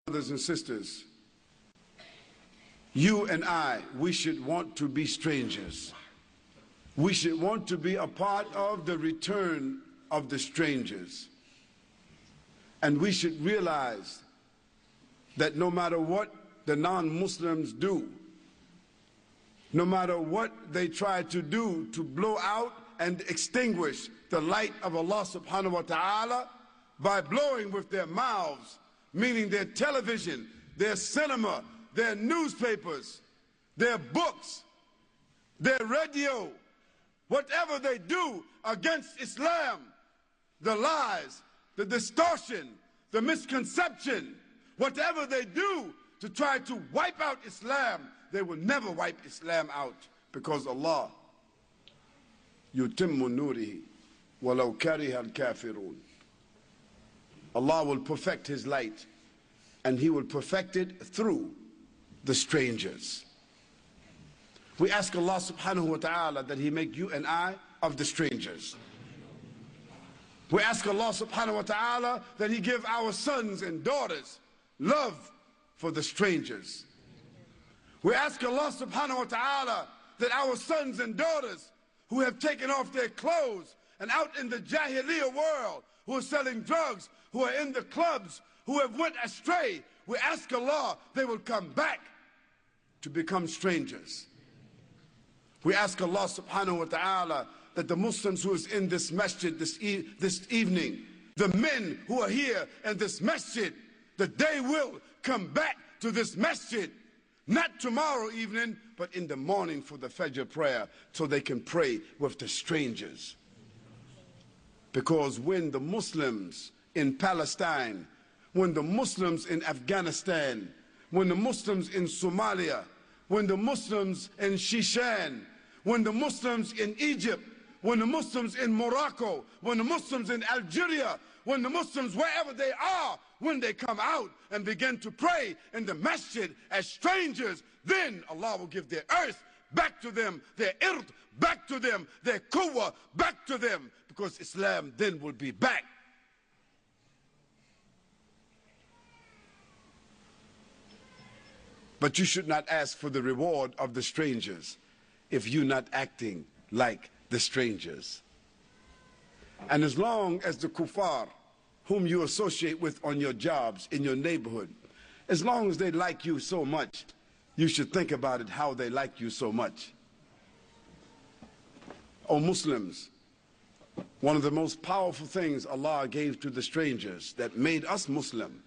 Brothers and sisters, you and I, we should want to be strangers. We should want to be a part of the return of the strangers. And we should realize that no matter what the non-Muslims do, no matter what they try to do to blow out and extinguish the light of Allah subhanahu wa ta'ala by blowing with their mouths, meaning their television, their cinema, their newspapers, their books, their radio, whatever they do against Islam, the lies, the distortion, the misconception, whatever they do to try to wipe out Islam, they will never wipe Islam out, because Allah yutimmu nurihi walau kariha al-kafirun. Allah will perfect his light, and he will perfect it through the strangers. We ask Allah subhanahu wa ta'ala that he make you and I of the strangers. We ask Allah subhanahu wa ta'ala that he give our sons and daughters love for the strangers. We ask Allah subhanahu wa ta'ala that our sons and daughters who have taken off their clothes and out in the Jahiliyyah world, who are selling drugs, who are in the clubs, who have went astray, we ask Allah they will come back to become strangers. We ask Allah subhanahu wa ta'ala that the Muslims who is in this masjid this evening, the men who are here in this masjid, that they will come back to this masjid, not tomorrow evening, but in the morning for the Fajr prayer, so they can pray with the strangers. Because when the Muslims in Palestine, when the Muslims in Afghanistan, when the Muslims in Somalia, when the Muslims in Shishan, when the Muslims in Egypt, when the Muslims in Morocco, when the Muslims in Algeria, when the Muslims wherever they are, when they come out and begin to pray in the masjid as strangers, then Allah will give their earth back to them, their ird back to them, their quwwah back to them, because Islam then will be back. But you should not ask for the reward of the strangers if you're not acting like the strangers. And as long as the kuffar whom you associate with on your jobs, in your neighborhood, as long as they like you so much, you should think about it, how they like you so much. O Muslims, one of the most powerful things Allah gave to the strangers that made us Muslim,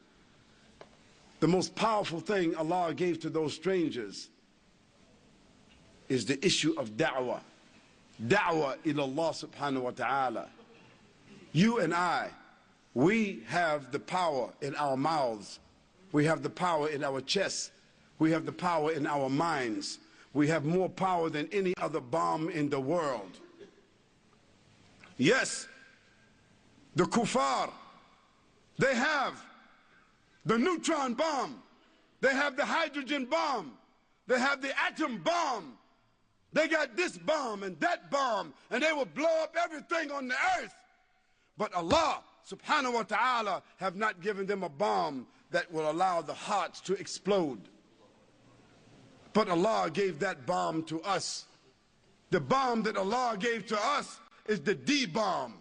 the most powerful thing Allah gave to those strangers is the issue of da'wah. Da'wah ila Allah subhanahu wa ta'ala. You and I, we have the power in our mouths. We have the power in our chests. We have the power in our minds. We have more power than any other bomb in the world. Yes, the kuffar, they have the neutron bomb. They have the hydrogen bomb. They have the atom bomb. They got this bomb and that bomb, and they will blow up everything on the earth. But Allah subhanahu wa ta'ala have not given them a bomb that will allow the hearts to explode. But Allah gave that bomb to us. The bomb that Allah gave to us is the D bomb,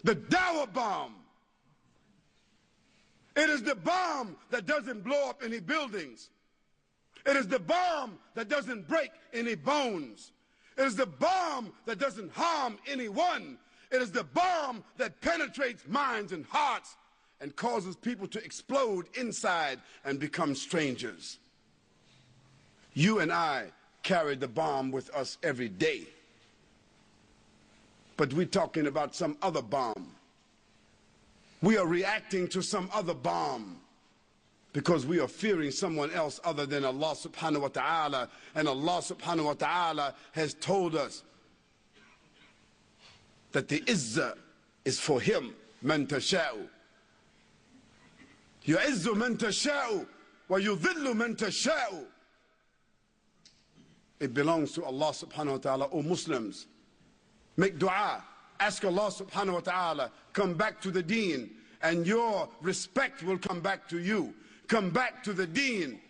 the dawah bomb. It is the bomb that doesn't blow up any buildings. It is the bomb that doesn't break any bones. It is the bomb that doesn't harm anyone. It is the bomb that penetrates minds and hearts and causes people to explode inside and become strangers. You and I carry the bomb with us every day. But we're talking about some other bomb. We are reacting to some other bomb because we are fearing someone else other than Allah subhanahu wa ta'ala. And Allah subhanahu wa ta'ala has told us that the izzah is for him, man tasha'u. Yu'izzu man tasha'u wa yudhillu man tasha'u. It belongs to Allah subhanahu wa ta'ala. O Muslims, make dua, ask Allah subhanahu wa ta'ala, come back to the deen and your respect will come back to you. Come back to the deen,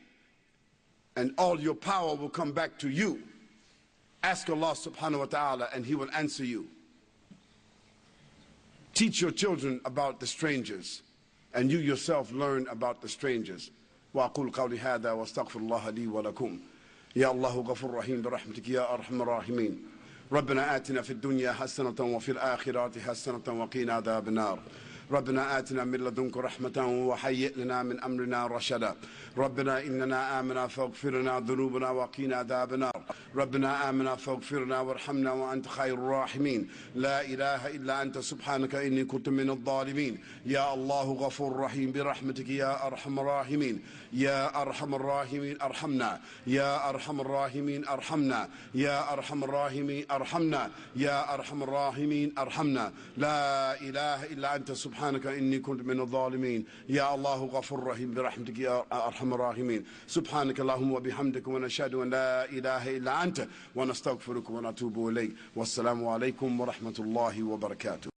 and all your power will come back to you. Ask Allah subhanahu wa ta'ala and He will answer you. Teach your children about the strangers, and you yourself learn about the strangers. وأقول قولي هذا واستغفر الله لي ولكم. يا الله غفور رحيم برحمتك يا أرحم الراحمين. ربنا آتنا في الدنيا حسنة وفي الآخرة حسنة وقنا عذاب النار. ربنا آتنا من لدنك رحمة وهيئ لنا من أمرنا رشدا. ربنا إننا آمنا فاغفر لنا ذنوبنا وقنا عذاب النار. ربنا آمنا فاغفر لنا وارحمنا وأنت خير الراحمين. لا إله إلا أنت سبحانك إني كنت من الظالمين. يا الله غفور رحيم برحمتك يا أرحم الراحمين. يا أرحم الراحمين أرحمنا. يا أرحم الراحمين أرحمنا. يا أرحم الراحمين أرحمنا. يا أرحم الراحمين أرحمنا. لا إله إلا أنت سبحانك إني كنت من الظالمين. يا الله غفور رحيم برحمتك يا أرحم الراحمين. سبحانك اللهم وبحمدك ونشهد أن لا إله إلا أنت ونستغفرك ونتوب إليك. والسلام عليكم ورحمة الله وبركاته.